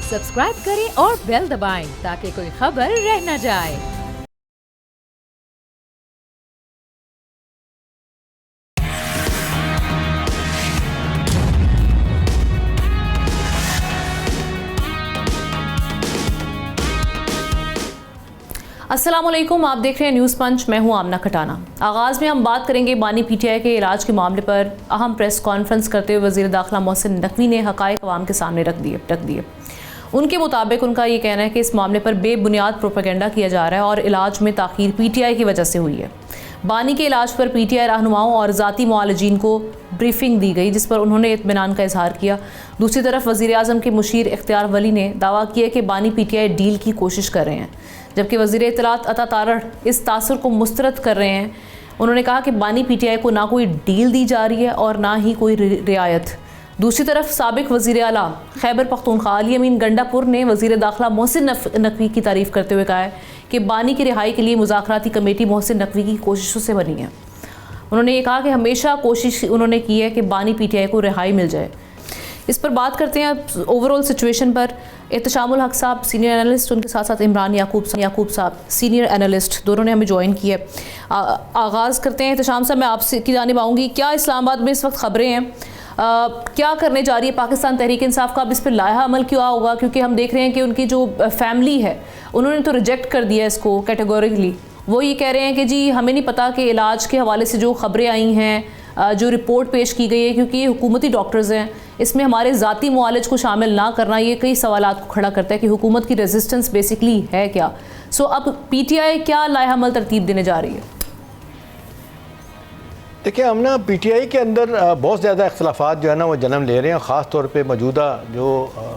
Subscribe करें और bell दबाएं ताकि कोई खबर रह न जाए। अस्सलामुअलैकुम, आप देख रहे हैं न्यूज़ पंच। मैं हूं आमना खटाना। आगाज़ में हम बात करेंगे बानी पीटीआई के इलाज के मामले पर अहम प्रेस कॉन्फ्रेंस करते हुए वज़ीर दाखिला मोहसिन नकवी ने हक़ाइक़ अवाम के सामने रख दिए। उनके मुताबिक उनका ये कहना है कि इस मामले पर बेबुनियाद प्रोपेगेंडा किया जा रहा है और इलाज में ताख़ीर पीटीआई की वजह से हुई है। बानी के इलाज पर पीटीआई रहनुमाओं और ज़ाती मुआलिजीन को ब्रीफिंग दी गई, जिस पर उन्होंने इत्मीनान का इजहार किया। दूसरी तरफ वज़ीर आज़म के मुशीर इख्तियार वली ने दावा किया कि बानी पीटीआई डील की कोशिश कर रहे हैं, जबकि वज़ीर इत्तलात अता तारड़ इस तासुर को मुस्तरद कर रहे हैं। उन्होंने कहा कि बानी पीटीआई को ना कोई डील दी जा रही है और ना ही कोई रियायत। दूसरी तरफ साबिक वज़ीर आला खैबर पख्तूनख्वा अली अमीन गंडापुर ने वज़ीर दाखिला मोहसिन नकवी की तारीफ़ करते हुए कहा है कि बानी की रिहाई के लिए मुज़ाकराती कमेटी मोहसिन नकवी की कोशिशों से बनी है। उन्होंने ये कहा कि हमेशा कोशिश उन्होंने की है कि बानी पीटीआई को रिहाई मिल जाए। इस पर बात करते हैं ओवरऑल सिचुएशन पर। एहतशामुल हक साहब सीनियर एनालिस्ट, उनके साथ साथ इमरान याकूब साहब सीनियर एनालिस्ट, दोनों ने हमें ज्वाइन किया है। आगाज़ करते हैं। एहतशाम साहब, मैं आपसे की जानिब आऊँगी। क्या इस्लामाबाद में इस वक्त खबरें हैं, क्या करने जा रही है पाकिस्तान तहरीक इंसाफ का? अब इस पर लाया अमल क्यों होगा? क्योंकि हम देख रहे हैं कि उनकी जो फैमिली है उन्होंने तो रिजेक्ट कर दिया इसको कैटेगोरिकली। वो ये कह रहे हैं कि जी हमें नहीं पता कि इलाज के हवाले से जो खबरें आई हैं, जो रिपोर्ट पेश की गई है, क्योंकि ये हुकूमती डॉक्टर्स हैं, इसमें हमारे ज़ाती मुआलिज को शामिल ना करना ये कई सवालात को खड़ा करता है कि हुकूमत की रेजिस्टेंस बेसिकली है क्या। सो अब पीटीआई क्या लाया अमल तरतीब देने जा रही है? देखिए, हम ना पीटीआई के अंदर बहुत ज़्यादा इख्तलाफात जो है ना वो जन्म ले रहे हैं। ख़ास तौर पे मौजूदा जो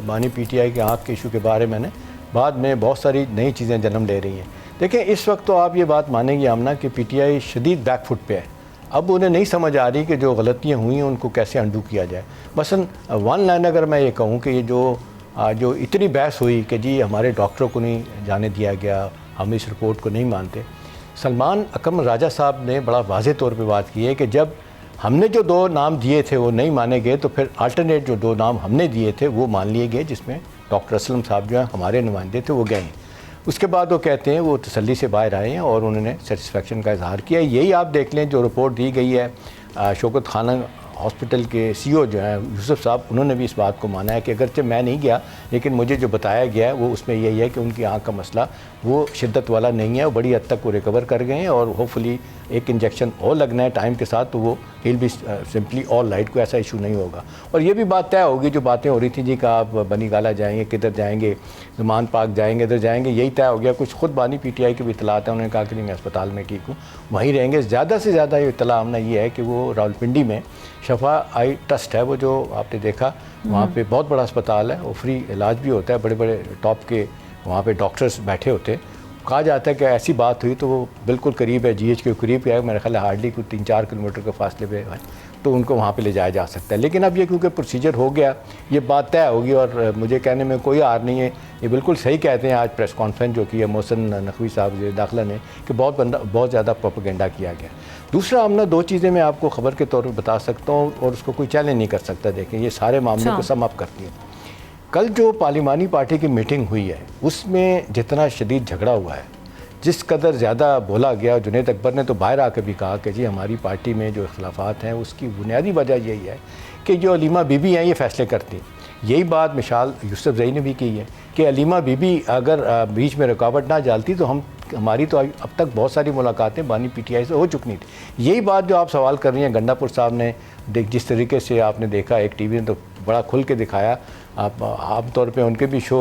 बानी पीटीआई के आँख के इशू के बारे में बाद में बहुत सारी नई चीज़ें जन्म ले रही हैं। देखिए, इस वक्त तो आप ये बात मानेंगे आमना कि पीटीआई शदीद बैकफुट पे है। अब उन्हें नहीं समझ आ रही कि जो गलतियाँ हुई हैं उनको कैसे अंडू किया जाए। मसलन वन लाइन अगर मैं ये कहूँ कि ये जो इतनी बहस हुई कि जी हमारे डॉक्टरों को नहीं जाने दिया गया, हम इस रिपोर्ट को नहीं मानते। सलमान अकरम राजा साहब ने बड़ा वाज़ेह तौर पे बात की है कि जब हमने जो 2 नाम दिए थे वो नहीं माने गए, तो फिर अल्टरनेट जो 2 नाम हमने दिए थे वो मान लिए गए, जिसमें डॉक्टर असलम साहब जो हैं हमारे नुमाइंदे थे वो गए। उसके बाद वो कहते हैं वो तसल्ली से बाहर आए हैं और उन्होंने सेटिस्फेक्शन का इजहार किया। यही आप देख लें जो रिपोर्ट दी गई है शौकत खाना हॉस्पिटल के सीईओ जो हैं यूसुफ साहब, उन्होंने भी इस बात को माना है कि अगरचे मैं नहीं गया लेकिन मुझे जो बताया गया है वो उसमें यही है कि उनकी आँख का मसला वो शिद्दत वाला नहीं है, वो बड़ी हद तक वो रिकवर कर गए हैं और होपफुली एक इंजेक्शन और लगना है टाइम के साथ, तो वो हिल भी सिंपली ऑल राइट, को ऐसा इशू नहीं होगा। और ये भी बात तय होगी जो बातें हो रही थी जी का आप बनी गाला जाएंगे, किधर जाएंगे, ज़मान पार्क जाएंगे, इधर जाएंगे, यही तय हो गया। कुछ खुद बानी पीटीआई के भी इतलात हैं, उन्होंने कहा कि नहीं मैं अस्पताल में ठीक हूँ, वहीं रहेंगे। ज़्यादा से ज़्यादा ये इतला हमने ये है कि वो रावलपिंडी में शफा आई ट्रस्ट है, वो जो आपने देखा वहाँ पे बहुत बड़ा अस्पताल है, वो फ्री इलाज भी होता है, बड़े बड़े टॉप के वहाँ पे डॉक्टर्स बैठे होते हैं। कहा जाता है कि ऐसी बात हुई तो वो बिल्कुल करीब है, जीएच के करीब है, मेरे ख्याल है हार्डली कुछ 3-4 किलोमीटर के फासले पे है, तो उनको वहाँ पे ले जाया जा सकता है। लेकिन अब ये क्योंकि प्रोसीजर हो गया, ये बात तय होगी और मुझे कहने में कोई हार नहीं है। ये बिल्कुल सही कहते हैं आज प्रेस कॉन्फ्रेंस जो की है मोहसिन नकवी साहब दाखिला ने कि बहुत ज़्यादा प्रोपेगेंडा किया गया। दूसरा, हम ना 2 चीज़ें मैं आपको ख़बर के तौर पर बता सकता हूँ और उसको कोई चैलेंज नहीं कर सकता। देखें, ये सारे मामले को सम अप करती है। कल जो पार्लिमानी पार्टी की मीटिंग हुई है उसमें जितना शदीद झगड़ा हुआ है, जिस कदर ज़्यादा बोला गया, जुनैद अकबर ने तो बाहर आकर भी कहा कि जी हमारी पार्टी में जो इख्तलाफात हैं उसकी बुनियादी वजह यही है कि जो अलीमा बीबी हैं ये फ़ैसले करती। यही बात मिसाल यूसुफ जई ने भी की है कि अलीमा बीबी अगर बीच में रुकावट ना डालती तो हमारी तो अब तक बहुत सारी मुलाकातें बानी पीटीआई से हो चुकी थी। यही बात जो आप सवाल कर रही हैं, गंडापुर साहब ने जिस तरीके से आपने देखा, एक टीवी ने तो बड़ा खुल के दिखाया। आप आमतौर पे उनके भी शो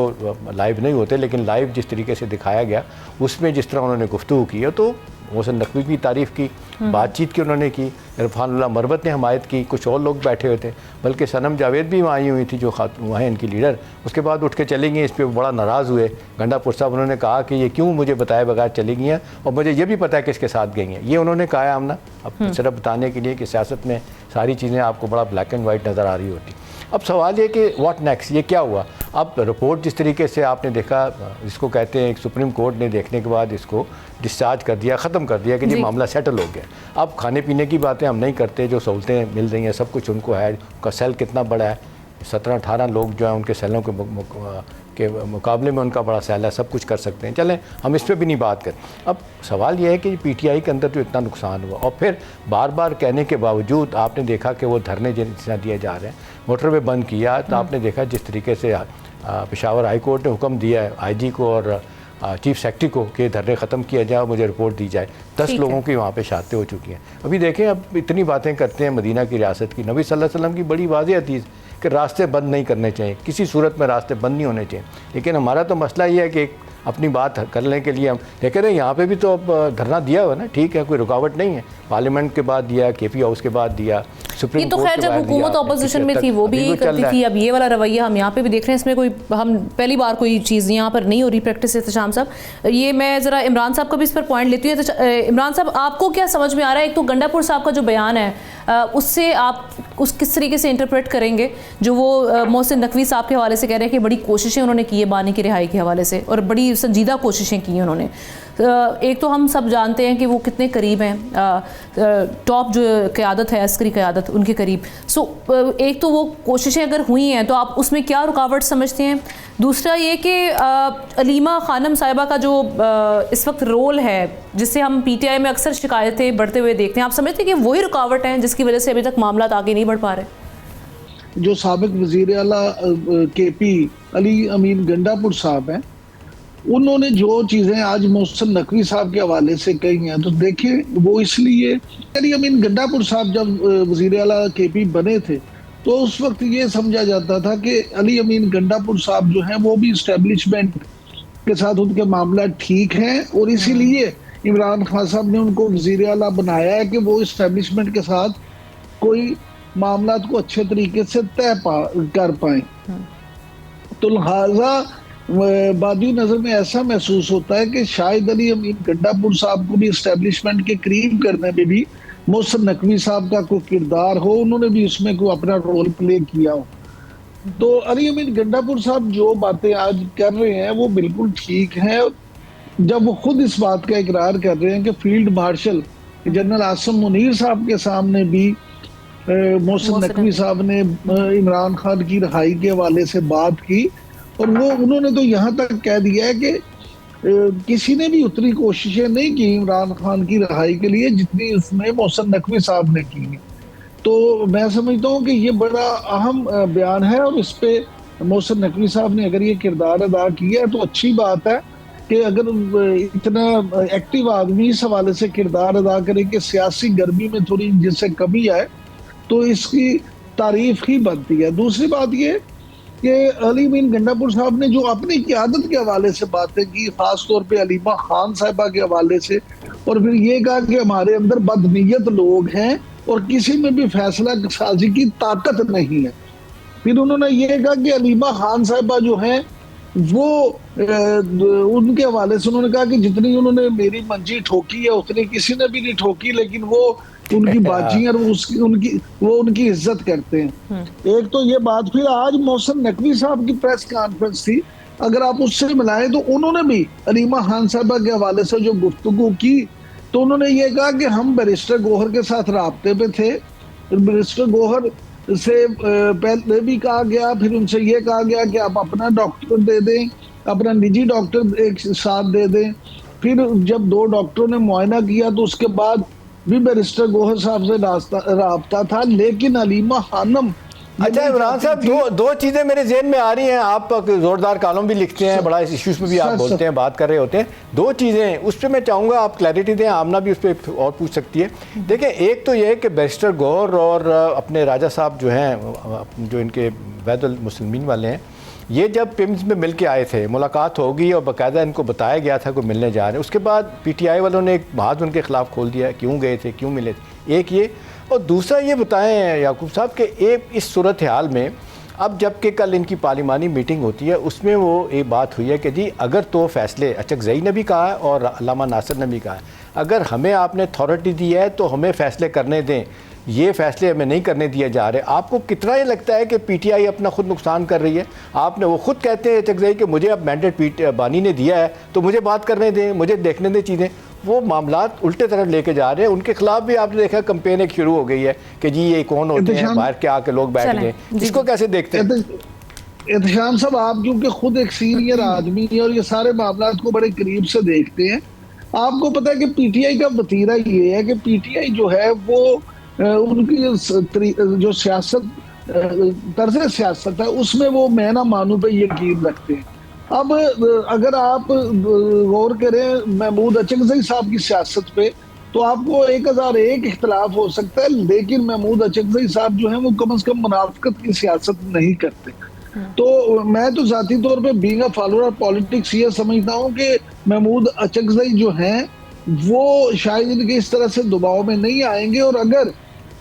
लाइव नहीं होते, लेकिन लाइव जिस तरीके से दिखाया गया उसमें जिस तरह उन्होंने गुफ्तगू की है, तो मोहसिन नकवी की तारीफ़ की, बातचीत की उन्होंने की, इरफानुल्लाह मरबत ने हमायत की, कुछ और लोग बैठे हुए थे, बल्कि सनम जावेद भी वहाँ आई हुई थी जो वहाँ इनकी लीडर। उसके बाद उठ के चली गई, इस पर बड़ा नाराज़ हुए गंडापुर साहब। उन्होंने कहा कि ये क्यों मुझे बताए बगैर चली गई हैं और मुझे ये भी पता है कि इसके साथ गई हैं। ये उन्होंने कहा है हमने अब सिर्फ बताने के लिए कि सियासत में सारी चीज़ें आपको बड़ा ब्लैक एंड वाइट नज़र आ रही होती। अब सवाल ये कि व्हाट नेक्स्ट, ये क्या हुआ? अब रिपोर्ट जिस तरीके से आपने देखा, इसको कहते हैं सुप्रीम कोर्ट ने देखने के बाद इसको डिस्चार्ज कर दिया, ख़त्म कर दिया कि जी मामला सेटल हो गया। अब खाने पीने की बातें हम नहीं करते, जो सहूलतें मिल रही हैं सब कुछ उनको है, उनका सेल कितना बड़ा है, 17-18 लोग जो हैं उनके सेलों के मुकाबले में उनका बड़ा सेल है, सब कुछ कर सकते हैं। चलें हम इस पर भी नहीं बात करें। अब सवाल यह है कि PTI के अंदर जो इतना नुकसान हुआ और फिर बार बार कहने के बावजूद आपने देखा कि वो धरने जितना दिए जा रहे हैं, मोटरवे बंद किया तो आपने देखा जिस तरीके से पेशावर हाई कोर्ट ने हुक्म दिया है IG को और चीफ सेक्रेटरी को कि धरने ख़त्म किया जाए, मुझे रिपोर्ट दी जाए। 10 लोगों की वहाँ पे शहादतें हो चुकी हैं। अभी देखें, अब इतनी बातें करते हैं मदीना की रियासत की। नबी सल्लल्लाहु अलैहि वसल्लम की बड़ी वाज़ेह हदीस कि रास्ते बंद नहीं करने चाहिए, किसी सूरत में रास्ते बंद नहीं होने चाहिए। लेकिन हमारा तो मसला ये है कि अपनी बात करने के लिए हम देख रहे हैं, यहाँ पे भी तो अब धरना दिया हुआ ना, ठीक है, कोई रुकावट नहीं है। पार्लियामेंट के बाद दिया, KP हाउस के बाद दिया, ये तो खैर जब हुकूमत ऑपोजिशन में थी वो भी करती थी। अब ये वाला रवैया हम यहाँ पे भी देख रहे हैं, इसमें कोई हम पहली बार कोई चीज़ यहाँ पर नहीं हो रही प्रैक्टिस। एहतशाम साहब, ये मैं ज़रा इमरान साहब का भी इस पर पॉइंट लेती हूँ। इमरान साहब, आपको क्या समझ में आ रहा है? एक तो गंडापुर साहब का जो बयान है उससे आप किस तरीके से इंटरप्रेट करेंगे, जो वो मोहसिन नकवी साहब के हवाले से कह रहे हैं कि बड़ी कोशिशें उन्होंने की है बानी की रिहाई के हवाले से और बड़ी संजीदा कोशिशें की हैं उन्होंने। एक तो हम सब जानते हैं कि वो कितने करीब हैं टॉप जो क़यादत है, अस्करी क़यादत, उनके करीब। एक तो वो कोशिशें अगर हुई हैं तो आप उसमें क्या रुकावट समझते हैं? दूसरा ये कि अलीमा खानम साहिबा का जो इस वक्त रोल है, जिससे हम PTI में अक्सर शिकायतें बढ़ते हुए देखते हैं, आप समझते हैं कि वही रुकावट है जिसकी वजह से अभी तक मामला आगे नहीं बढ़ पा रहे? जो साबिक वज़ीर आला KP अली अमीन गंडापुर साहब हैं, उन्होंने जो चीज़ें आज मोहसिन नकवी साहब के हवाले से कही हैं, तो देखिए वो इसलिए अली अमीन गंडापुर साहब जब वज़ीर आला KP बने थे तो उस वक्त ये समझा जाता था कि अली अमीन गंडापुर साहब जो हैं वो भी इस्टेब्लिशमेंट के साथ उनके मामला ठीक हैं और इसीलिए इमरान खान साहब ने उनको वज़ीर आला बनाया है कि वो इस्टेब्लिशमेंट के साथ कोई मामला को अच्छे तरीके से तय कर पाए। तो लिहाजा बादी नजर में ऐसा महसूस होता है कि शायद अली अमीन गंडापुर साहब को भी इस्टेब्लिशमेंट के करीब करने में भी मोहसिन नकवी साहब का कोई किरदार हो, उन्होंने भी उसमें कोई अपना रोल प्ले किया हो। तो अली अमीन गंडापुर साहब जो बातें आज कर रहे हैं वो बिल्कुल ठीक है, जब वो खुद इस बात का इकरार कर रहे हैं कि field marshal general Asim Munir साहब के सामने भी मोहसिन नकवी साहब ने इमरान खान की रिहाई के हवाले से बात की और वो उन्होंने तो यहाँ तक कह दिया है कि किसी ने भी उतनी कोशिशें नहीं की इमरान खान की रिहाई के लिए जितनी उसने मोहसिन नकवी साहब ने की। तो मैं समझता हूँ कि ये बड़ा अहम बयान है और इस पे मोहसिन नकवी साहब ने अगर ये किरदार अदा किया है तो अच्छी बात है कि अगर इतना एक्टिव आदमी इस हवाले से किरदार अदा करे कि सियासी गर्मी में थोड़ी जिससे कमी आए तो इसकी तारीफ ही बनती है। दूसरी बात ये कि अली अमीन गंडापुर साहब ने जो अपनी क़यादत के हवाले से बातें की, खास तौर पे अलीमा खान साहिबा के हवाले से, और फिर ये कहा कि हमारे अंदर बदनीयत लोग हैं और किसी में भी फैसला साजी की ताकत नहीं है। फिर उन्होंने ये कहा कि अलीमा खान साहिबा जो हैं वो उनके हवाले से उन्होंने कहा कि जितनी उन्होंने मेरी मंजी ठोकी है उतनी किसी ने भी नहीं ठोकी, लेकिन वो उनकी बाजी और उनकी इज्जत करते हैं। एक तो ये बात। फिर आज मोहसिन नकवी साहब की प्रेस कॉन्फ्रेंस थी, अगर आप उससे मिलाएं तो उन्होंने भी अलीमा खान साहिबा के हवाले से जो गुफ्तगू की तो उन्होंने ये कहा कि हम बैरिस्टर गोहर के साथ राब्ते पे थे, बैरिस्टर गोहर से पहले भी कहा गया, फिर उनसे ये कहा गया कि आप अपना डॉक्टर दे दें, अपना निजी डॉक्टर एक साथ दे दें। फिर जब 2 डॉक्टरों ने मुआयना किया तो उसके बाद भी बैरिस्टर गोहर साहब से राब्ता था, लेकिन अलीमा खानम। अच्छा इमरान साहब, दो चीज़ें मेरे जहन में आ रही हैं। आप जोरदार कॉलम भी लिखते हैं, बड़ा इस इश्यूज़ में भी आप बोलते हैं, बात कर रहे होते हैं। 2 चीज़ें उस पर मैं चाहूँगा आप क्लैरिटी दें, आमना भी उस पर और पूछ सकती है। देखिए, एक तो ये है कि बैरिस्टर गौहर और अपने राजा साहब जो हैं, जो इनके वैदुल मुस्लिमीन वाले हैं, ये जब पिम्स में मिल के आए थे, मुलाकात होगी और बाकायदा इनको बताया गया था कि मिलने जा रहे हैं। उसके बाद PTI वालों ने एक बात उनके ख़िलाफ़ खोल दिया, क्यों गए थे, क्यों मिले थे, एक ये। और दूसरा ये बताएं याकूब साहब कि एक इस सूरत हाल में अब जबकि कल इनकी पार्लिमानी मीटिंग होती है, उसमें वो एक बात हुई है कि जी अगर तो फैसले अचकज़ई ने भी कहा है और अल्लामा नासिर ने भी कहा है, अगर हमें आपने अथॉरिटी दी है तो हमें फ़ैसले करने दें, ये फैसले हमें नहीं करने दिए जा रहे। आपको कितना ये लगता है कि PTI अपना खुद नुकसान कर रही है? आपने वो खुद कहते हैं अचकज़ई कि मुझे अब मैंडेट बानी ने दिया है तो मुझे बात करने दें, मुझे देखने दें चीज़ें, वो मामलात उल्टे तरफ लेके जा रहे हैं। उनके खिलाफ भी आपने देखा कैंपेन एक शुरू हो गई है कि जी ये कौन होते हैं, बाहर के आके लोग बैठ गए, इसको कैसे देखते हैं? एहतशाम साहब, आप क्योंकि खुद एक सीनियर आदमी है और ये सारे मामलात को बड़े करीब से देखते हैं, आपको पता है कि पीटीआई का वतीरा ये है कि पीटीआई जो है वो उनकी जो सियासत तर्ज सियासत है उसमें वो मैं ना मानू पे यकीन रखते हैं। अब अगर आप गौर करें महमूद अचकज़ई साहब की सियासत पे तो आपको 1001 इख्तलाफ हो सकता है, लेकिन महमूद अचकज़ई साहब जो है वो कम से कम मुनाफिकत की सियासत नहीं करते। तो मैं तो जाती तौर पे being a follower of politics ये समझता हूँ कि महमूद अचकज़ई जो हैं वो शायद इनके इस तरह से दबाव में नहीं आएंगे, और अगर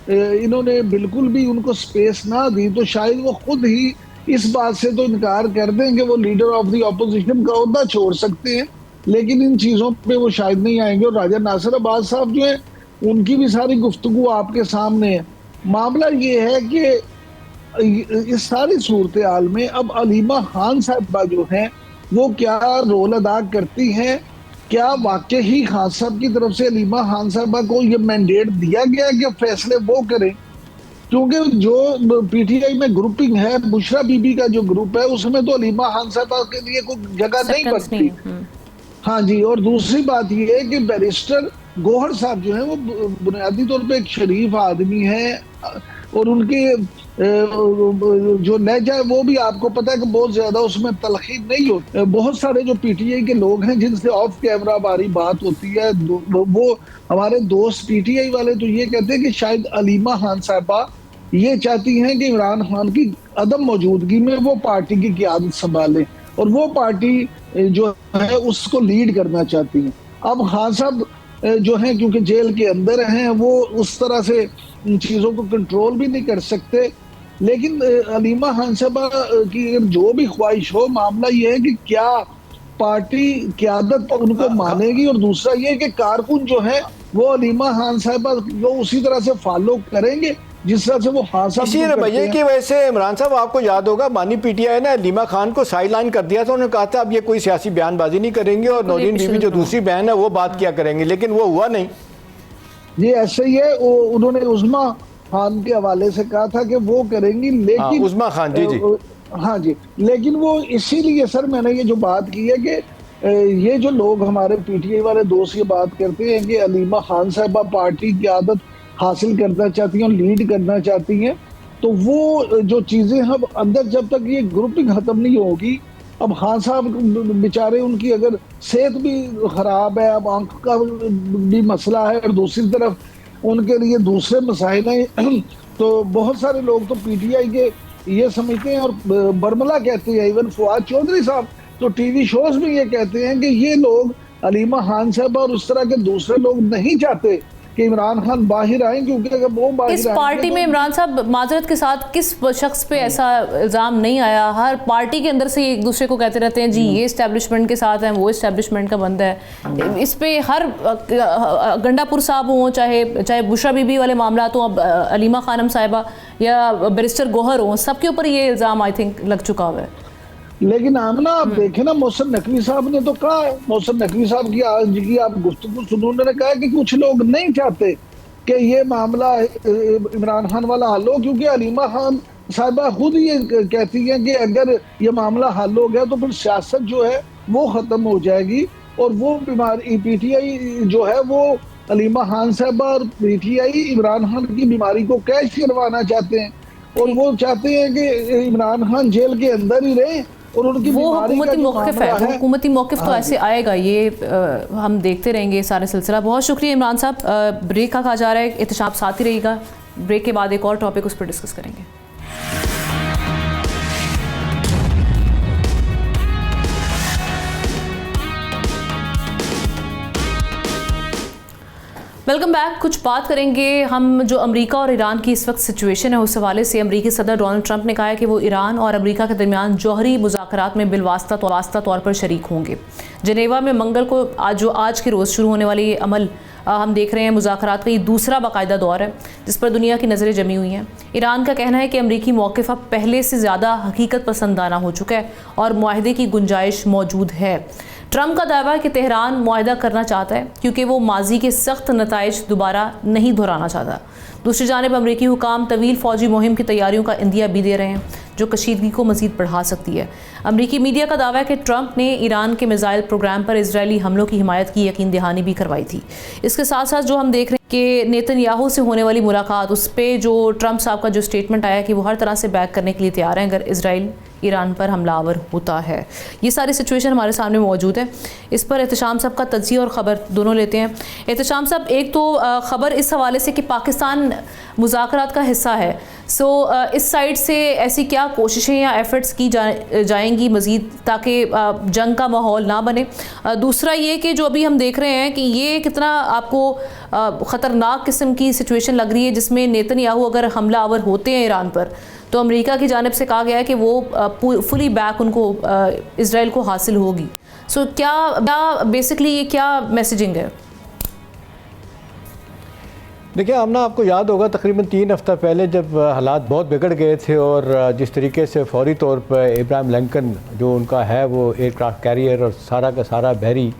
इन्होंने बिल्कुल भी उनको स्पेस ना दी तो शायद वो खुद ही इस बात से तो इनकार कर दें कि वो लीडर ऑफ द ऑपोजिशन का ओहदा छोड़ सकते हैं, लेकिन इन चीज़ों पे वो शायद नहीं आएंगे। और राजा नासिर अब्बास साहब जो है उनकी भी सारी गुफ्तगू आपके सामने है। मामला ये है कि इस सारी सूरत हाल में अब अलीमा खान साहबा जो हैं वो क्या रोल अदा करती हैं, क्या वाकई ही खान साहब की तरफ से अलीमा खान साहबा को ये मैंडेट दिया गया कि फैसले वो करें? क्योंकि जो पीटीआई में ग्रुपिंग है, बुशरा बीबी का जो ग्रुप है उसमें तो अलीमा खान साहबा के लिए कोई जगह नहीं बनती। हाँ जी, और दूसरी बात ये है कि बैरिस्टर गौहर साहब जो है वो बुनियादी तौर पे एक शरीफ आदमी है, और उनके जो लहजा है वो भी आपको पता है कि बहुत ज्यादा उसमें तलखी नहीं होती। बहुत सारे जो पीटीआई के लोग हैं जिनसे ऑफ कैमरा बारी बात होती है, वो हमारे दोस्त पीटीआई वाले तो ये कहते हैं कि शायद अलीमा खान साहबा ये चाहती हैं कि इमरान खान की अदम मौजूदगी में वो पार्टी की क़यादत संभालें और वो पार्टी जो है उसको लीड करना चाहती हैं। अब खान साहब जो हैं क्योंकि जेल के अंदर हैं वो उस तरह से इन चीज़ों को कंट्रोल भी नहीं कर सकते, लेकिन अलीमा खान साहबा की जो भी ख्वाहिश हो, मामला ये है कि क्या पार्टी क़यादत उनको मानेगी, और दूसरा ये कि कारकुन जो है वो अलीमा खान साहबा को उसी तरह से फॉलो करेंगे जिस तरह से वो खान साहब इसी रवैये की वजह से इमरान साहब आपको याद होगा बानी पीटीआई ने अलीमा खान को साइड लाइन कर दिया था। उन्होंने कहा था अब ये कोई सियासी बयानबाजी नहीं करेंगे और नौरीन बीबी जो दूसरी बहन है वो बात किया करेंगे, लेकिन वो हुआ नहीं। जी ऐसे ही है, उन्होंने उस्मा खान के हवाले से कहा था कि वो करेंगी, लेकिन उस्मा खान जी हाँ जी, लेकिन वो इसीलिए सर मैंने ये जो बात की है कि ये जो लोग हमारे पीटीआई वाले दोस्त ये बात करते हैं कि अलीमा खान साहबा पार्टी की आदत हासिल करना चाहती हैं और लीड करना चाहती हैं, तो वो जो चीज़ें हम अंदर जब तक ये ग्रुपिंग ख़त्म नहीं होगी, अब खान साहब बेचारे उनकी अगर सेहत भी ख़राब है, अब आंख का भी मसला है और दूसरी तरफ उनके लिए दूसरे मसाइल हैं, तो बहुत सारे लोग तो पीटीआई के ये समझते हैं और बरमला कहते हैं, इवन फवाद चौधरी साहब तो टीवी शोज में ये कहते हैं कि ये लोग अलीमा खान साहब और उस तरह के दूसरे लोग नहीं चाहते कि इमरान खान बाहर आए, क्योंकि अगर वो बाहर इस पार्टी में इमरान साहब माजरत के साथ किस शख्स पे ऐसा इल्ज़ाम नहीं आया? हर पार्टी के अंदर से एक दूसरे को कहते रहते हैं जी ये इस्टेब्लिशमेंट के साथ हैं, वो इस्टेब्लिशमेंट का बंदा है। इस पे हर गंडापुर साहब हों, चाहे बुशरा बीबी वाले मामला तो अब अलीमा खानम साहिबा या बैरिस्टर गौहर हों, सबके ऊपर ये इल्ज़ाम आई थिंक लग चुका हुआ है। लेकिन आमना आप देखें ना, मोहसिन नकवी साहब ने तो कहा है, मोहसिन नकवी साहब की आज की आप गुफ्तगू सुनो, उन्होंने कहा कि कुछ लोग नहीं चाहते कि ये मामला इमरान खान वाला हल हो, क्योंकि अलीमा खान साहिबा खुद ये कहती हैं कि अगर ये मामला हल हो गया तो फिर सियासत जो है वो ख़त्म हो जाएगी, और वो बीमारी पीटीआई जो है वो अलीमा खान साहिबा और पीटीआई इमरान खान की बीमारी को कैश करवाना चाहते हैं, और वो चाहते हैं कि इमरान खान जेल के अंदर ही रहे और उनकी वो हुकूमती मौक़िफ़ है, वो हुकूमती मौक़िफ़ तो ऐसे आएगा, ये हम देखते रहेंगे सारे सिलसिला। बहुत शुक्रिया इमरान साहब। ब्रेक का कहा जा रहा है, एहतशाम साथ ही रहेगा। ब्रेक के बाद एक और टॉपिक उस पर डिस्कस करेंगे। Welcome back. कुछ बात करेंगे हम जो अमेरिका और ईरान की इस वक्त सिचुएशन है उस हवाले से। अमेरिकी सदर डोनाल्ड ट्रंप ने कहा है कि वो ईरान और अमेरिका के दरमियान जौहरी मुज़ाकरात में बिलवास्ता तौर पर शरीक होंगे। जनेवा में मंगल को आज के रोज़ शुरू होने वाली ये अमल हम देख रहे हैं, मुज़ाकरात का ये दूसरा बाकायदा दौर है जिस पर दुनिया की नज़रें जमी हुई हैं। ईरान का कहना है कि अमरीकी मौक़िफ़ अब पहले से ज़्यादा हकीकत पसंदाना हो चुका है और मुआहदे की गुंजाइश मौजूद है। ट्रंप का दावा है कि तेहरान मुआहदा करना चाहता है क्योंकि वो माजी के सख्त नताइज दोबारा नहीं दोहराना चाहता। दूसरी जानिब अमरीकी हुकाम तवील फ़ौजी मुहिम की तैयारियों का इंदिया भी दे रहे हैं जो कशीदगी को मज़ीद बढ़ा सकती है। अमरीकी मीडिया का दावा है कि ट्रंप ने ईरान के मिसाइल प्रोग्राम पर इजरायली हमलों की हिमायत की यकीन दहानी भी करवाई थी। इसके साथ साथ जो हम देख रहे हैं कि नेतन्याहू से होने वाली मुलाकात, उस पर जो ट्रंप साहब का जो स्टेटमेंट आया कि वो हर तरह से बैक करने के लिए तैयार हैं अगर इजराइल ईरान पर हमलावर होता है। ये सारी सिचुएशन हमारे सामने मौजूद है। इस पर एहतशाम साहब का तज्जिया और ख़बर दोनों लेते हैं। एहतशाम साहब, एक तो ख़बर इस हवाले से कि पाकिस्तान मुज़ाकरात का हिस्सा है, सो इस साइड से ऐसी क्या कोशिशें या एफ़र्ट्स की जाएंगी मज़ीद ताकि जंग का माहौल ना बने। दूसरा ये कि जो अभी हम देख रहे हैं कि ये कितना आपको ख़तरनाक किस्म की सिचुएशन लग रही है जिसमें नेतन्याहू अगर हमलावर होते हैं ईरान पर तो अमेरिका की जानिब से कहा गया है कि वो फुली बैक उनको इजराइल को हासिल होगी। सो क्या बेसिकली ये क्या मैसेजिंग है? देखिए आमना, आपको याद होगा तकरीबन 3 हफ्ता पहले जब हालात बहुत बिगड़ गए थे और जिस तरीके से फौरी तौर पर इब्राहिम लिंकन जो उनका है वो एयरक्राफ्ट कैरियर और सारा का सारा बहरी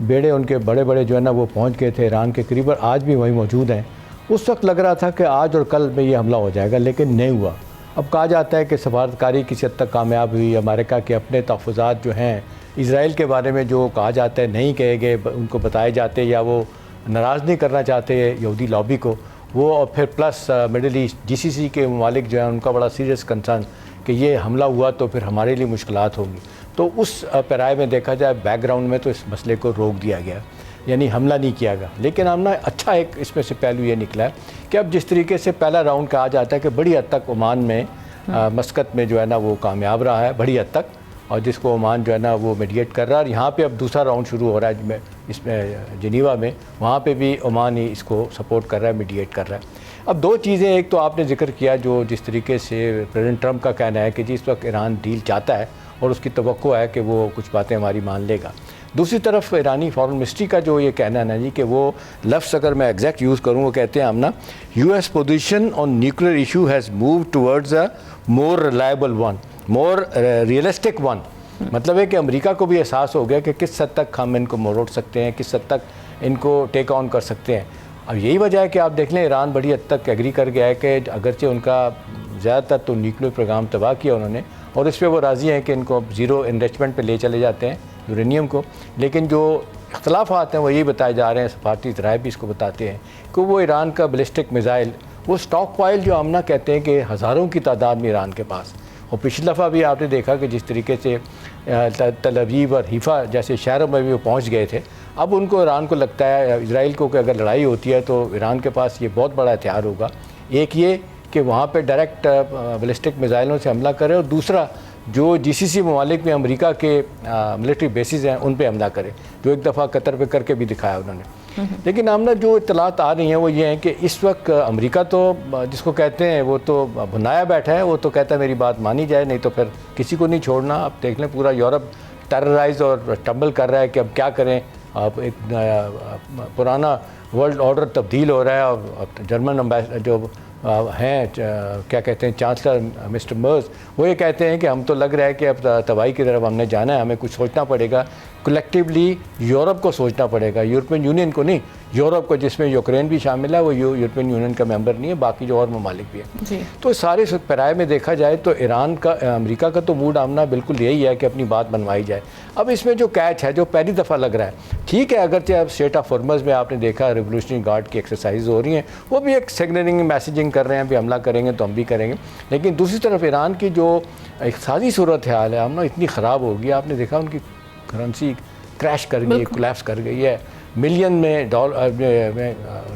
बेड़े उनके बड़े बड़े जो है ना वो पहुंच गए थे ईरान के करीब और आज भी वहीं मौजूद हैं। उस वक्त लग रहा था कि आज और कल में ये हमला हो जाएगा, लेकिन नहीं हुआ। अब कहा जाता है कि सफारतकारी किसी हद तक कामयाब हुई। अमेरिका के अपने तहफ़्फ़ुज़ात जो हैं इसराइल के बारे में जो कहा जाता है नहीं कहे गए, उनको बताए जाते या वो नाराज़ नहीं करना चाहते यहूदी लॉबी को, वो और फिर प्लस मिडल ईस्ट GCC के ममालिक जो हैं उनका बड़ा सीरियस कंसर्न कि ये हमला हुआ तो फिर हमारे लिए मुश्किलात होंगी। तो उस पैराए में देखा जाए बैकग्राउंड में तो इस मसले को रोक दिया गया, यानी हमला नहीं किया गया। लेकिन हमने अच्छा एक इसमें से पहलू ये निकला है कि अब जिस तरीके से पहला राउंड कहा जाता है कि बड़ी हद तक ओमान में मस्कत में जो है ना वो कामयाब रहा है बड़ी हद तक, और जिसको ओमान जो है ना वो मीडिएट कर रहा है। और यहाँ पे अब दूसरा राउंड शुरू हो रहा है इसमें जिनीवा में, वहाँ पे भी ओमान ही इसको सपोर्ट कर रहा है, मीडिएट कर रहा है। अब दो चीज़ें, एक तो आपने जिक्र किया जो जिस तरीके से प्रेसिडेंट ट्रंप का कहना है कि जिस वक्त ईरान डील चाहता है और उसकी तवक्को है कि वो कुछ बातें हमारी मान लेगा। दूसरी तरफ ईरानी फॉरेन मिनिस्ट्री का जो ये कहना है ना जी कि वो लफ्ज़ अगर मैं एग्जैक्ट यूज़ करूँ वो कहते हैं हमना US position on nuclear issue has move towards a more reliable one, more realistic one. मतलब है कि अमेरिका को भी एहसास हो गया कि किस हद तक हम इनको मोड़ सकते हैं, किस हद तक इनको टेक ऑन कर सकते हैं। अब यही वजह है कि आप देख लें ईरान बड़ी हद तक एग्री कर गया है कि अगरचे उनका ज़्यादातर तो न्यूक्लियर प्रोग्राम तबाह किया उन्होंने और इस पर वो राज़ी हैं कि इनको ज़ीरो इन्वेस्टमेंट पे ले चले जाते हैं यूरेनियम को। लेकिन जो इख्तलाफात हैं वो यही बताए जा रहे हैं, सफारती ज़राए भी इसको बताते हैं कि वो ईरान का बैलिस्टिक मिसाइल वो स्टॉक पाइल जो आमना कहते हैं कि हज़ारों की तादाद में ईरान के पास। और पिछली दफ़ा भी आपने देखा कि जिस तरीके से तल अवीव और हिफा जैसे शहरों में भी वो पहुँच गए थे। अब उनको ईरान को लगता है इसराइल को कि अगर लड़ाई होती है तो ईरान के पास ये बहुत बड़ा हथियार होगा। एक ये कि वहाँ पे डायरेक्ट बैलिस्टिक मिसाइलों से हमला करे और दूसरा जो GCC ममालिक में अमेरिका के मिलिट्री बेसिस हैं उन पे हमला करे, जो एक दफ़ा कतर पे करके भी दिखाया उन्होंने। लेकिन हमने जो इत्तलात आ रही हैं वो ये हैं कि इस वक्त अमेरिका तो जिसको कहते हैं वो तो भुनाया बैठा है, वो तो कहता है मेरी बात मानी जाए नहीं तो फिर किसी को नहीं छोड़ना। अब देख लें पूरा यूरोप टेरराइज और टम्बल कर रहा है कि अब क्या करें। अब एक पुराना वर्ल्ड ऑर्डर तब्दील हो रहा है और जर्मन जो हैं क्या कहते हैं चांसलर मिस्टर मर्ज, वो ये कहते हैं कि हम तो लग रहा है कि अब तबाही की तरफ हमने जाना है, हमें कुछ सोचना पड़ेगा कलेक्टिवली, यूरोप को सोचना पड़ेगा, यूरोपियन यूनियन को नहीं, यूरोप को, जिसमें यूक्रेन भी शामिल है, वो यूरोपियन यूनियन का मेंबर नहीं है, बाकी जो और ममालिक भी है। तो सारे पैराए में देखा जाए तो ईरान का अमेरिका का तो मूड आमना बिल्कुल यही है कि अपनी बात बनवाई जाए। अब इसमें जो कैच है जो पहली दफ़ा लग रहा है, ठीक है अगरचे अब स्टेट ऑफ हॉर्मज़ में आपने देखा रिवोल्यूशनरी गार्ड की एक्सरसाइज हो रही हैं, वो भी एक सिग्नलिंग मैसेजिंग कर रहे हैं भी हमला करेंगे तो हम भी करेंगे। लेकिन दूसरी तरफ ईरान की जो एक साजी सूरत हाल है हमना इतनी ख़राब होगी, आपने देखा उनकी करेंसी क्रैश कर गई है, कोलैप्स कर गई है। मिलियन में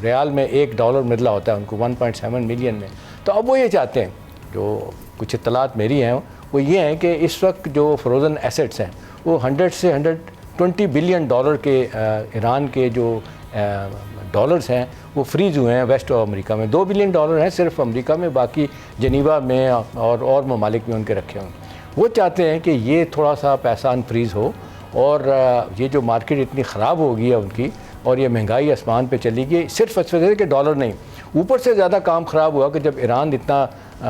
रियाल में $1 मिला होता है उनको 1.7 मिलियन में। तो अब वो ये चाहते हैं, जो कुछ इत्तलात मेरी हैं वो ये हैं कि इस वक्त जो फ्रोज़न एसेट्स हैं वो 100 से 120 बिलियन डॉलर के ईरान के जो डॉलर्स हैं वो फ्रीज़ हुए हैं वेस्ट अमेरिका में। 2 बिलियन डॉलर हैं सिर्फ अमेरिका में, बाकी जनीवा में और ममालिक में उनके रखे हुए। वो चाहते हैं कि ये थोड़ा सा पैसा अनफ्रीज़ हो और ये जो मार्केट इतनी ख़राब हो गई है उनकी और ये महंगाई आसमान पे चली गई, सिर्फ अच्छे के डॉलर नहीं, ऊपर से ज़्यादा काम ख़राब हुआ कि जब ईरान इतना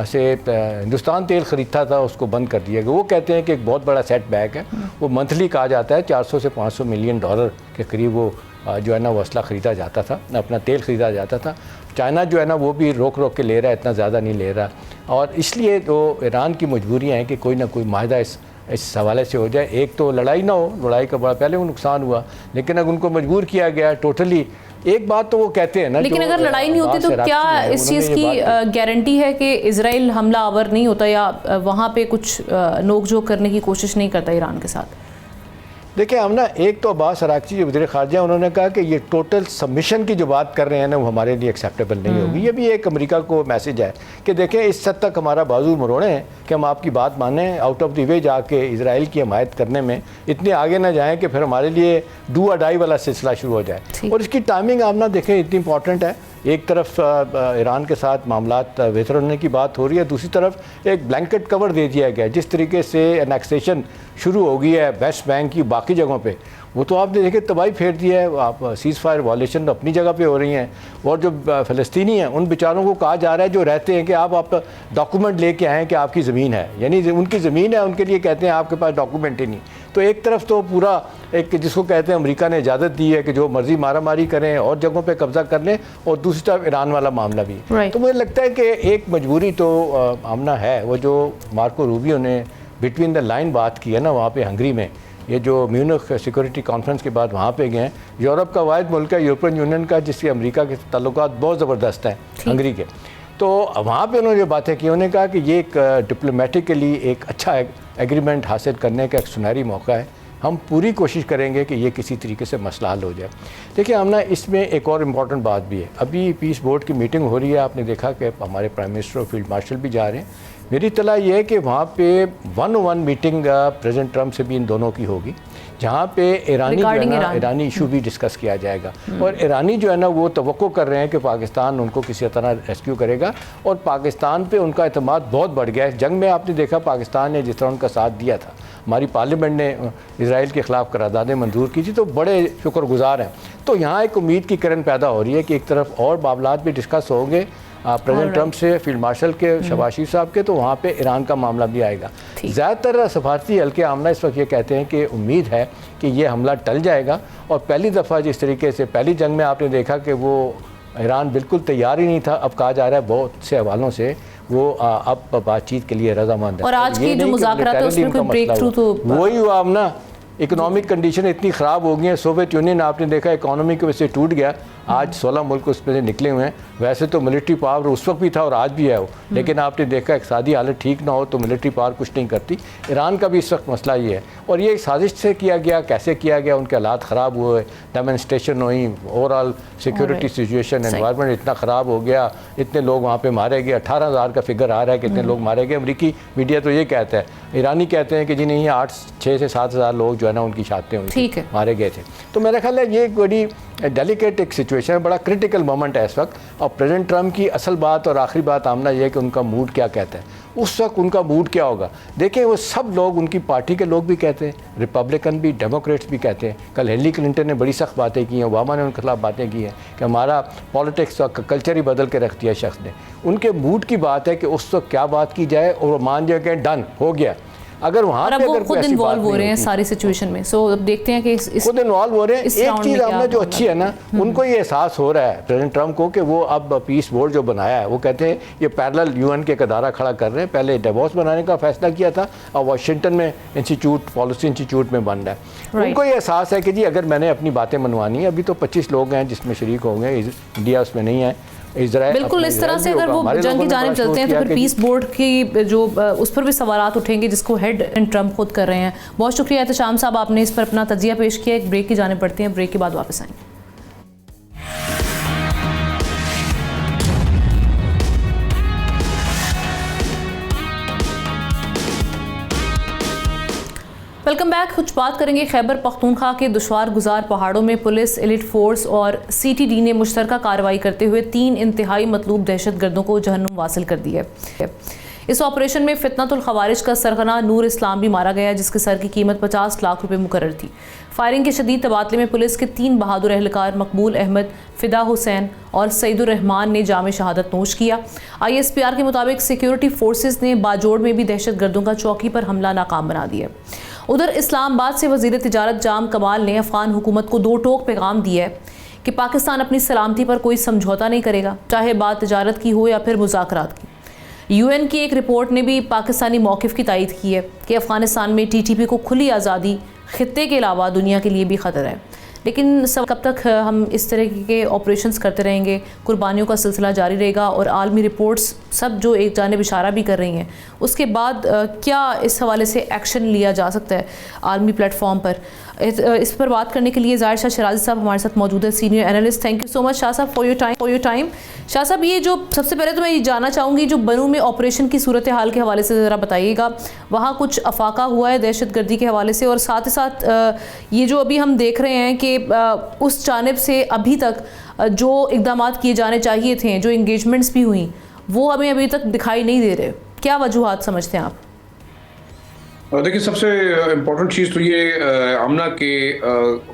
से हिंदुस्तान तेल ख़रीदता था उसको बंद कर दिया गया। वो कहते हैं कि एक बहुत बड़ा सेटबैक है। वो मंथली कहा जाता है 400 से 500 मिलियन डॉलर के करीब वो जो है ना वो असला ख़रीदा जाता था, अपना तेल ख़रीदा जाता था। चाइना जो है ना वो भी रोक रोक के ले रहा है, इतना ज़्यादा नहीं ले रहा, और इसलिए तो ईरान की मजबूरियाँ हैं कि कोई ना कोई माहिदा इस हवाले से हो जाए। एक तो लड़ाई ना हो, लड़ाई का बड़ा पहले वो नुकसान हुआ, लेकिन अगर उनको मजबूर किया गया टोटली, एक बात तो वो कहते हैं ना, लेकिन अगर लड़ाई नहीं होती तो क्या इस चीज़ की गारंटी है कि इजराइल हमला आवर नहीं होता या वहाँ पे कुछ नोकझोंक करने की कोशिश नहीं करता ईरान के साथ? देखिए हम ना, एक तो अब्बास अराक्ची जो वज़ीर ख़ारजा, उन्होंने कहा कि ये टोटल सबमिशन की जो बात कर रहे हैं ना वो हमारे लिए एक्सेप्टेबल नहीं होगी। ये भी एक अमेरिका को मैसेज है कि देखें इस हद तक हमारा बाजू मरोड़े हैं कि हम आपकी बात मानें, आउट ऑफ द वे जाके इजराइल की हमायत करने में इतने आगे ना जाएँ कि फिर हमारे लिए डू और डाई वाला सिलसिला शुरू हो जाए। और इसकी टाइमिंग आप ना देखें इतनी इंपॉर्टेंट है। एक तरफ ईरान के साथ मामलात बेहतर होने की बात हो रही है, दूसरी तरफ एक ब्लैंकेट कवर दे दिया गया। जिस तरीके से एनेक्सेशन शुरू हो गई है वेस्ट बैंक की बाकी जगहों पे, वो तो आपने देखे तबाही फेर दिया है। आप सीज़ फायर वायलेशन अपनी जगह पे हो रही हैं, और जो फ़लस्तीनी हैं उन बेचारों को कहा जा रहा है जो रहते हैं कि आप डॉक्यूमेंट लेके आएँ कि आपकी ज़मीन है, यानी उनकी ज़मीन है, उनके लिए कहते हैं आपके पास डॉक्यूमेंट ही नहीं। तो एक तरफ तो पूरा एक जिसको कहते हैं अमेरिका ने इजाज़त दी है कि जो मर्जी मारा मारी करें और जगहों पे कब्जा कर लें, और दूसरी तरफ ईरान वाला मामला भी। तो मुझे लगता है कि एक मजबूरी तो आमना है। वो जो मार्को रूबियो ने बिटवीन द लाइन बात की है ना वहाँ पे हंगरी में, ये जो म्यूनिख सिक्योरिटी कॉन्फ्रेंस के बाद वहाँ पे गए, यूरोप का वाहिद मुल्क है यूरोपियन यूनियन का जिससे अमेरिका के ताल्लुकात बहुत ज़बरदस्त हैं हंगरी के। तो वहाँ पे उन्होंने जो बातें की, उन्होंने कहा कि ये एक डिप्लोमेटिकली एक अच्छा एग्रीमेंट हासिल करने का एक सुनहरी मौका है। हम पूरी कोशिश करेंगे कि ये किसी तरीके से मसला हल हो जाए। देखिए हम ना इसमें एक और इम्पॉर्टेंट बात भी है। अभी पीस बोर्ड की मीटिंग हो रही है, आपने देखा कि हमारे प्राइम मिनिस्टर और फील्ड मार्शल भी जा रहे हैं। मेरी इत्तला ये है कि वहाँ पे 1-on-1 मीटिंग प्रेसिडेंट ट्रंप से भी इन दोनों की होगी, जहाँ पे ईरानी इशू भी डिस्कस किया जाएगा। और ईरानी जो है ना वो तवक्को कर रहे हैं कि पाकिस्तान उनको किसी तरह रेस्क्यू करेगा, और पाकिस्तान पे उनका एतमाद बहुत बढ़ गया है। जंग में आपने देखा पाकिस्तान ने जिस तरह उनका साथ दिया था, हमारी पार्लियामेंट ने इजराइल के ख़िलाफ़ करारदादें मंजूर की थी, तो बड़े शुक्रगुजार हैं। तो यहाँ एक उम्मीद की किरण पैदा हो रही है कि एक तरफ और मामलात भी डिस्कस होंगे प्रेसिडेंट ट्रंप से, फील्ड मार्शल के, शहबाज शरीफ साहब के, तो वहाँ पे ईरान का मामला भी आएगा। ज़्यादातर सफारती हल्के आमना इस वक्त ये कहते हैं कि उम्मीद है कि ये हमला टल जाएगा। और पहली दफ़ा जिस तरीके से पहली जंग में आपने देखा कि वो ईरान बिल्कुल तैयार ही नहीं था, अब कहा जा रहा है बहुत से हवालों से वो अब बातचीत के लिए रजामंद है। और आज की जो मुज़ाकरात है उसमें कोई ब्रेक थ्रू तो वही हुआ। अब ना इकोनॉमिक कंडीशन इतनी ख़राब हो गई है, सोवियत यूनियन आपने देखा इकोनॉमी की वजह से टूट गया, आज 16 मुल्क उसमें से निकले हुए हैं। वैसे तो मिलिट्री पावर उस वक्त भी था और आज भी है वो, लेकिन आपने देखा इक़्तिसादी हालत ठीक ना हो तो मिलिट्री पावर कुछ नहीं करती। ईरान का भी इस वक्त मसला ये है, और ये साजिश से किया गया, कैसे किया गया, उनके हालात ख़राब हुए, डेमोन्स्ट्रेशन हुई, ओवरऑल सिक्योरिटी सिचुएशन एनवायरनमेंट इतना ख़राब हो गया, इतने लोग वहाँ पर मारे गए, 18,000 का फिगर आ रहा है कितने लोग मारे गए। अमरीकी मीडिया तो ये कहता है, ईरानी कहते हैं कि जी नहीं 6 से 7,000 लोग जो है ना उनकी शातें हुई मारे गए थे। तो मेरा ख्याल है ये एक बड़ी डेलिकेट एक सिचुएशन है, बड़ा क्रिटिकल मोमेंट है इस वक्त। और प्रेसिडेंट ट्रंप की असल बात और आखिरी बात आमना यह है कि उनका मूड क्या कहता है, उस वक्त उनका मूड क्या होगा। देखिए वो सब लोग, उनकी पार्टी के लोग भी कहते हैं, रिपब्लिकन भी, डेमोक्रेट्स भी कहते हैं। कल हिलरी क्लिंटन ने बड़ी सख्त बातें की हैं, ओबामा ने उनके खिलाफ बातें की हैं कि हमारा पॉलिटिक्स का कल्चर ही बदल के रख दिया शख्स ने। उनके मूड की बात है कि उस वक्त क्या बात की जाए और मान जाए कि डन हो गया। अगर वहाँ पे वो खुद इन्वॉल्व हो रहे हैं सारी सिचुएशन में, सो अब देखते हैं कि खुद इन्वॉल्व हो रहे हैं। एक चीज़ हमने जो अच्छी है ना, उनको ये एहसास हो रहा है प्रेसिडेंट ट्रंप को कि वो अब पीस बोर्ड जो बनाया है, वो कहते हैं ये पैरेलल यूएन के अदारा खड़ा कर रहे हैं। पहले डेवोस बनाने का फैसला किया था और वाशिंगटन में पॉलिसी इंस्टीट्यूट में बन रहा है। उनको ये एहसास है कि जी अगर मैंने अपनी बातें मनवानी है, अभी तो 25 लोग हैं जिसमें शरीक होंगे, इंडिया उसमें नहीं है, बिल्कुल इस तरह से अगर वो जंग की जानिब चलते हैं तो फिर पीस बोर्ड की जो उस पर भी सवालात उठेंगे जिसको हेड ट्रंप खुद कर रहे हैं। बहुत शुक्रिया एहतशाम साहब, आपने इस पर अपना तजिया पेश किया। एक ब्रेक की जानिब बढ़ते हैं, ब्रेक के बाद वापस आएंगे। Welcome back. कुछ बात करेंगे खैबर पख्तूनख्वा के दुश्वार गुजार पहाड़ों में पुलिस, एलिट फोर्स और CTD ने मुश्तरका कार्रवाई करते हुए 3 इंतहाई मतलूब दहशत गर्दों को जहन्नुम वासिल कर दी है। इस ऑपरेशन में फितनतुल खवारिज का सरगना नूर इस्लाम भी मारा गया, जिसके सर की कीमत 50 लाख रुपए मुकर्रर थी। फायरिंग के शदीद तबादले में पुलिस के 3 बहादुर एहलकार मकबूल अहमद, फिदा हुसैन और सईदुर रहमान ने जाम शहादत नोश किया। ISPR के मुताबिक सिक्योरिटी फोर्सेज ने बाजोड़ में भी दहशतगर्दों का चौकी पर हमला नाकाम बना दिया। उधर इस्लामाबाद से वज़ीर तिजारत जाम कमाल ने अफगान हुकूमत को 2 टोक पैगाम दिया है कि पाकिस्तान अपनी सलामती पर कोई समझौता नहीं करेगा, चाहे बात तिजारत की हो या फिर मुज़ाकरात की। UN की एक रिपोर्ट ने भी पाकिस्तानी मौक़िफ़ की तायद की है कि अफ़गानिस्तान में TTP को खुली आज़ादी खित्ते के अलावा दुनिया के लिए भी ख़तरा है। लेकिन सब कब तक हम इस तरह के ऑपरेशंस करते रहेंगे, कुर्बानियों का सिलसिला जारी रहेगा और आलमी रिपोर्ट्स सब जो एक जानिब इशारा भी कर रही हैं, उसके बाद क्या इस हवाले से एक्शन लिया जा सकता है आलमी प्लेटफॉर्म पर? इस पर बात करने के लिए ज़ाहिर शाह शराजी साहब हमारे साथ मौजूद है, senior analyst. Thank you so much Shah साहब फॉर योर टाइम। शाह साहब, ये जो सबसे पहले तो मैं ये जानना चाहूँगी, जो बनू में ऑपरेशन की सूरत हाल के हवाले से ज़रा बताइएगा। वहाँ कुछ अफाका हुआ है दहशतगर्दी के हवाले से, और साथ ही साथ ये जो अभी हम देख रहे हैं कि उस जानिब से अभी तक जो इक़दाम किए जाने चाहिए थे, जो इंगेजमेंट्स भी हुई, वो हमें अभी तक दिखाई नहीं दे रहे। क्या वजूहात समझते हैं आप? देखिए, सबसे इम्पोर्टेंट चीज़ तो ये आमना के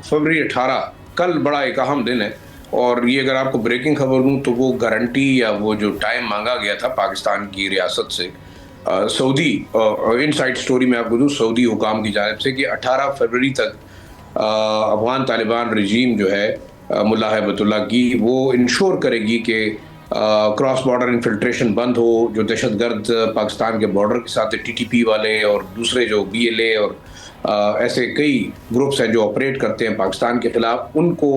फरवरी 18 कल बड़ा एक अहम दिन है, और ये अगर आपको ब्रेकिंग खबर दूँ तो वो गारंटी या वो जो टाइम मांगा गया था पाकिस्तान की रियासत से, सऊदी इनसाइड स्टोरी में आपको दूँ सऊदी हुकाम की जानिब से कि 18 फरवरी तक अफगान तालिबान रजीम जो है मुल्ला हैबतुल्लाह की, वो इंश्योर करेगी कि क्रॉस बॉर्डर इन्फिल्ट्रेशन बंद हो। जो दहशतगर्द पाकिस्तान के बॉर्डर के साथ TTP वाले और दूसरे जो BLA और ऐसे कई ग्रुप्स हैं जो ऑपरेट करते हैं पाकिस्तान के ख़िलाफ़, उनको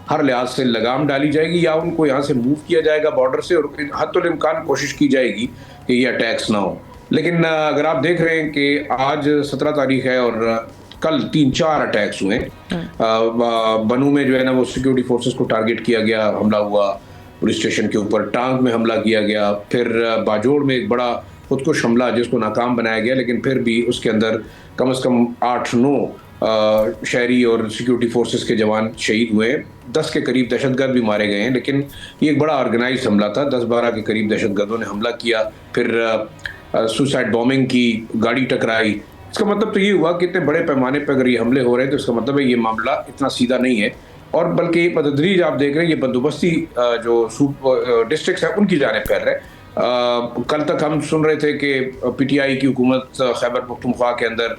हर लिहाज से लगाम डाली जाएगी या उनको यहाँ से मूव किया जाएगा बॉर्डर से, और हद्दुल इम्कान कोशिश की जाएगी कि ये अटैक्स ना हो। लेकिन अगर आप देख रहे हैं कि आज 17 तारीख है और कल 3-4 अटैक्स हुए। बनू में जो है ना वो सिक्योरिटी फोर्सेस को टारगेट किया गया, हमला हुआ पुलिस स्टेशन के ऊपर, टांग में हमला किया गया, फिर बाजोड़ में एक बड़ा खुदकुश हमला जिसको नाकाम बनाया गया, लेकिन फिर भी उसके अंदर कम से कम 8-9 शहरी और सिक्योरिटी फोर्सेस के जवान शहीद हुए, 10 के करीब दहशतगर्द भी मारे गए हैं। लेकिन ये एक बड़ा ऑर्गेनाइज हमला था, 10-12 के करीब दहशतगर्दों ने हमला किया, फिर सुसाइड बॉम्बिंग की, गाड़ी टकराई। इसका मतलब तो ये हुआ कि इतने बड़े पैमाने पर अगर ये हमले हो रहे हैं तो इसका मतलब है ये मामला इतना सीधा नहीं है, और बल्कि बतदरीज आप देख रहे हैं ये बंदोबस्ती जो डिस्ट्रिक्ट्स हैं उनकी जानिब फैल रहे हैं। कल तक हम सुन रहे थे कि PTI की हुकूमत खैबर पख्तूनख्वा के अंदर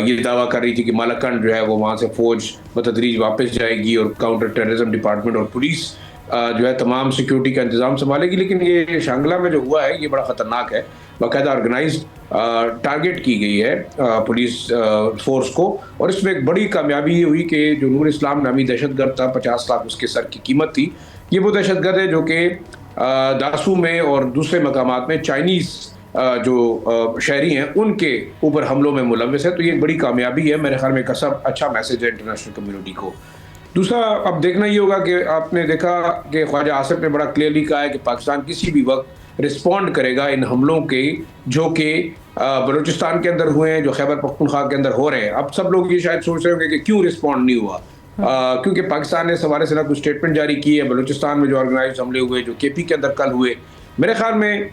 ये दावा कर रही थी कि मालाकंड जो है वो वहाँ से फ़ौज बतदरीज वापस जाएगी और काउंटर टेररिज्म डिपार्टमेंट और पुलिस जो है तमाम सिक्योरिटी का इंतज़ाम संभालेगी। लेकिन ये शांगला में जो हुआ है ये बड़ा ख़तरनाक है, बाकायदा ऑर्गेनाइज टारगेट की गई है पुलिस फोर्स को, और इसमें एक बड़ी कामयाबी ये हुई कि जो नूर इस्लाम नामी दहशतगर्द था, 50 लाख उसके सर की कीमत थी, ये वो दहशतगर्द है जो कि दासू में और दूसरे मकामात में चाइनीज़ जो शहरी हैं उनके ऊपर हमलों में मुलव्वस है। तो ये एक बड़ी कामयाबी है, मेरे ख्याल में एक अच्छा मैसेज है इंटरनेशनल कम्युनिटी को। दूसरा, अब देखना ये होगा कि आपने देखा कि ख्वाजा आसिफ ने बड़ा क्लियरली कहा है कि पाकिस्तान किसी भी वक्त रिस्पॉन्ड करेगा इन हमलों के जो कि बलूचिस्तान के अंदर हुए हैं, जो खैबर पख्तूनख्वा के अंदर हो रहे हैं। अब सब लोग ये शायद सोच रहे होंगे कि क्यों रिस्पॉन्ड नहीं हुआ, क्योंकि पाकिस्तान ने इस हवाले से ना कुछ स्टेटमेंट जारी की है। बलूचिस्तान में जो ऑर्गेनाइज हमले हुए, जो KP के अंदर कल हुए, मेरे ख्याल में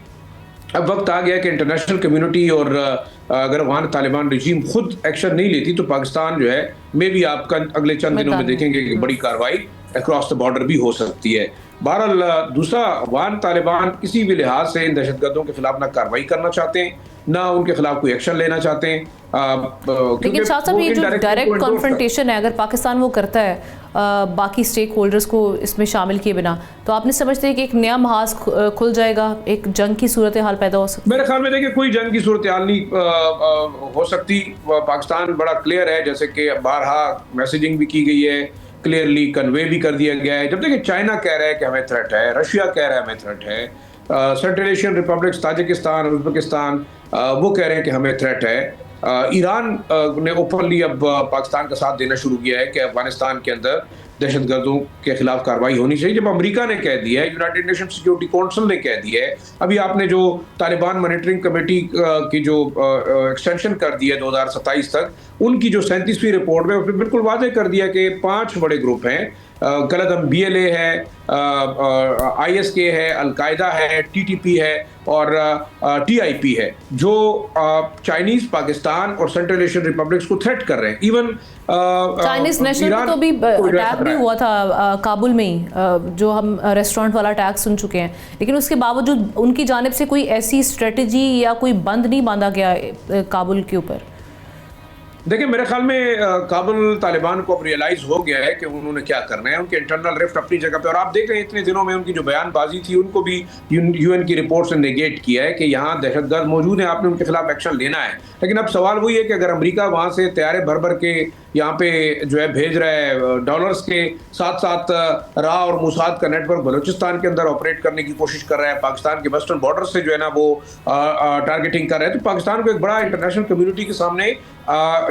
अब वक्त आ गया कि इंटरनेशनल कम्युनिटी और अगर अफगान तालिबान रजीम खुद एक्शन नहीं लेती तो पाकिस्तान जो है मे भी आपका अगले चंद दिनों में देखेंगे कि बड़ी कार्रवाई अक्रॉस द बॉर्डर भी हो सकती है। बहरहाल दूसरा, अफगान तालिबान किसी भी लिहाज से इन दहशतगर्दों के खिलाफ ना कार्रवाई करना चाहते हैं, ना उनके खिलाफ कोई एक्शन लेना चाहते हैं। लेकिन शाह साहब, ये जो डायरेक्ट कॉन्फ्रंटेशन है अगर पाकिस्तान वो करता है बाकी स्टेक होल्डर्स को इसमें शामिल किए बिना, तो आपने समझते हैं कि एक नया महाज खुल जाएगा, एक जंग की सूरत हाल पैदा हो सकती है? मेरे ख्याल में देखिए कोई जंग की सूरत हाल नहीं हो सकती। पाकिस्तान बड़ा क्लियर है, जैसे कि बारहा मैसेजिंग भी की गई है, क्लियरली कन्वे भी कर दिया गया है। जब देखिए चाइना कह रहा है कि हमें थ्रेट है, रशिया कह रहा है हमें थ्रेट है, central Asian republics Tajikistan, Uzbekistan वो कह रहे हैं कि हमें थ्रेट है। ईरान ने ओपनली अब पाकिस्तान का साथ देना शुरू किया है कि अफगानिस्तान के अंदर दहशतगर्दों के खिलाफ कार्रवाई होनी चाहिए। जब अमेरिका ने कह दिया है, यूनाइटेड नेशन सिक्योरिटी काउंसिल ने कह दिया है, अभी आपने जो तालिबान मॉनिटरिंग कमेटी की जो एक्सटेंशन कर दिया है 2027 तक, उनकी जो 37वीं रिपोर्ट में उसने बिल्कुल वाजे कर दिया कि 5 बड़े ग्रुप हैं, गलत हम BLA है, ISK है, अलकायदा है, TTP है और TIP है, जो चाइनीज, पाकिस्तान और सेंट्रल एशियन रिपब्लिक्स को थ्रेट कर रहे हैं। इवन चाइनीज नेशनल तो भी अटैक भी हुआ था काबुल में ही, जो हम रेस्टोरेंट वाला अटैक सुन चुके हैं, लेकिन उसके बावजूद उनकी जानिब से कोई ऐसी स्ट्रेटजी या कोई बंद नहीं बांधा गया काबुल के ऊपर। देखिए, मेरे ख्याल में काबुल तालिबान को अब रियलाइज हो गया है कि उन्होंने क्या करना है। उनके इंटरनल रिफ्ट अपनी जगह पे, और आप देख रहे हैं इतने दिनों में उनकी जो बयानबाजी थी उनको भी UN की रिपोर्ट से नेगेट किया है कि यहाँ दहशतगर्द मौजूद हैं, आपने उनके खिलाफ एक्शन लेना है। लेकिन अब सवाल वही है कि अगर अमेरिका वहाँ से तैयारे भर भर के यहाँ पे जो है भेज रहा है, डॉलर्स के साथ साथ रा और मुसाद का नेटवर्क बलूचिस्तान के अंदर ऑपरेट करने की कोशिश कर रहा है, पाकिस्तान के वेस्टर्न बॉर्डर से जो है ना वो टारगेटिंग कर रहा है, तो पाकिस्तान को एक बड़ा इंटरनेशनल कम्युनिटी के सामने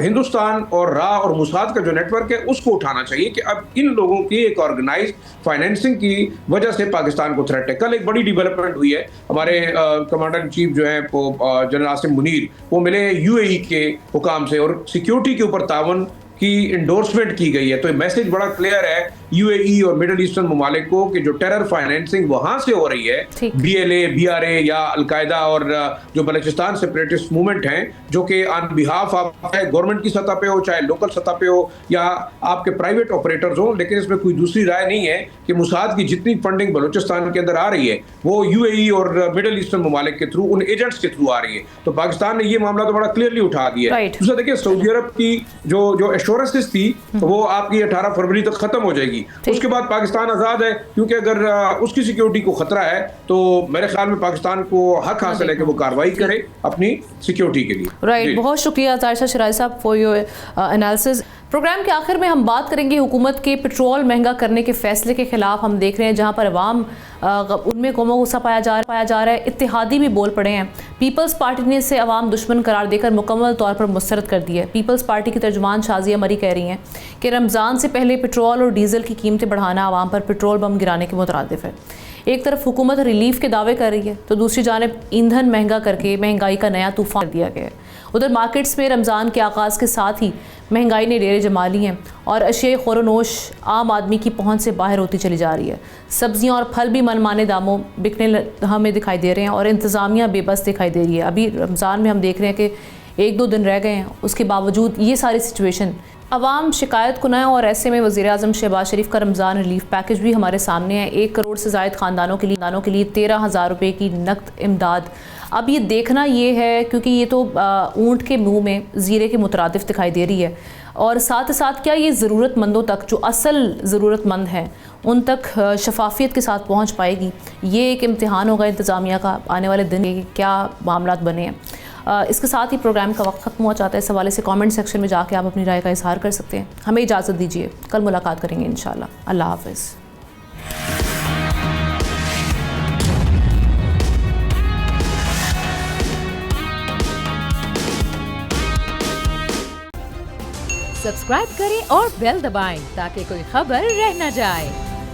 हिंदुस्तान और रा और मुसाद का जो नेटवर्क है उसको उठाना चाहिए कि अब इन लोगों की एक ऑर्गेनाइज्ड फाइनेंसिंग की वजह से पाकिस्तान को थ्रेट है। कल एक बड़ी डेवलपमेंट हुई है, हमारे कमांडर इन चीफ जो है वो जनरल आसिम मुनीर, वो मिले UAE के हुकाम से और सिक्योरिटी के ऊपर तावन की इंडोर्समेंट की गई है। तो मैसेज बड़ा क्लियर है UAE और मिडिल ईस्टर्न ममालिक को कि जो टेरर फाइनेंसिंग वहां से हो रही है, BLA, BRA या अलकायदा और जो बलूचिस्तान सेपरेटिस्ट मूवमेंट हैं, जो कि ऑन बिहाफ ऑफ गवर्नमेंट की सतह पे हो, चाहे लोकल सतह पे हो या आपके प्राइवेट ऑपरेटर्स हो, लेकिन इसमें कोई दूसरी राय नहीं है कि मुसाद की जितनी फंडिंग बलूचिस्तान के अंदर आ रही है वो UAE और मिडिल ईस्टर्न ममालिक के थ्रू, उन एजेंट्स के थ्रू आ रही है। तो पाकिस्तान ने ये मामला तो बड़ा क्लियरली उठा दिया है। दूसरा देखिए, सऊदी अरब की जो एश्योरेंसेस थी वो आपकी 18 फरवरी तक खत्म हो जाएगी, उसके बाद पाकिस्तान आजाद है, क्योंकि अगर उसकी सिक्योरिटी को खतरा है तो मेरे ख्याल में पाकिस्तान को हक हासिल है कि वो कार्रवाई करे अपनी सिक्योरिटी के लिए। राइट, बहुत शुक्रिया तारिशा शिराज़ी साहब फॉर योर एनालिसिस। प्रोग्राम के आखिर में हम बात करेंगे हुकूमत के पेट्रोल महंगा करने के फैसले के खिलाफ। हम देख रहे हैं जहां पर अवाम उनमें कौमो गुस्सा पाया जा रहा है, इत्तेहादी भी बोल पड़े हैं। पीपल्स पार्टी ने इसे अवाम दुश्मन करार देकर मुकम्मल तौर पर मुस्तरद कर दिया है। पीपल्स पार्टी की तर्जुमान शाजिया मरी कह रही हैं कि रमज़ान से पहले पेट्रोल और डीजल की कीमतें बढ़ाना अवाम पर पेट्रोल बम गिराने के मुतरादिफ है। एक तरफ हुकूमत रिलीफ के दावे कर रही है तो दूसरी जानिब ईंधन महंगा करके महंगाई का नया तूफान दिया गया है। उधर मार्केट्स में रमज़ान के आगाज़ के साथ ही महंगाई ने डेरे जमा ली हैं और अशिया ख़ुरनोश आम आदमी की पहुंच से बाहर होती चली जा रही है। सब्जियां और फल भी मनमाने दामों बिकने हमें दिखाई दे रहे हैं और इंतज़ामिया बेबस दिखाई दे रही है। अभी रमज़ान में हम देख रहे हैं कि 1-2 दिन रह गए हैं, उसके बावजूद ये सारी सिचुएशन अवाम शिकायत कुन है और ऐसे में वज़ीर आज़म शहबाज शरीफ का रमज़ान रिलीफ पैकेज भी हमारे सामने है। 1 करोड़ से ज़ायद ख़ानदानों के लिए 13,000 रुपये की नकद इमदाद। अब ये देखना ये है, क्योंकि ये तो ऊँट के मुंह में ज़ीरे के मुतरादिफ दिखाई दे रही है, और साथ ही साथ क्या ये ज़रूरतमंदों तक, जो असल ज़रूरतमंद हैं, उन तक शफाफियत के साथ पहुँच पाएगी। ये एक इम्तिहान होगा इंतज़ामिया का आने वाले दिन के क्या मामलात बने हैं। इसके साथ ही प्रोग्राम का वक्त खत्म हो जाता है। इस हवाले से कमेंट सेक्शन में जाके आप अपनी राय का इजहार कर सकते हैं। हमें इजाज़त दीजिए, कल मुलाकात करेंगे इंशाल्लाह। अल्लाह हाफ़िज़। सब्सक्राइब करें और बेल दबाएं ताकि कोई खबर रह न जाए।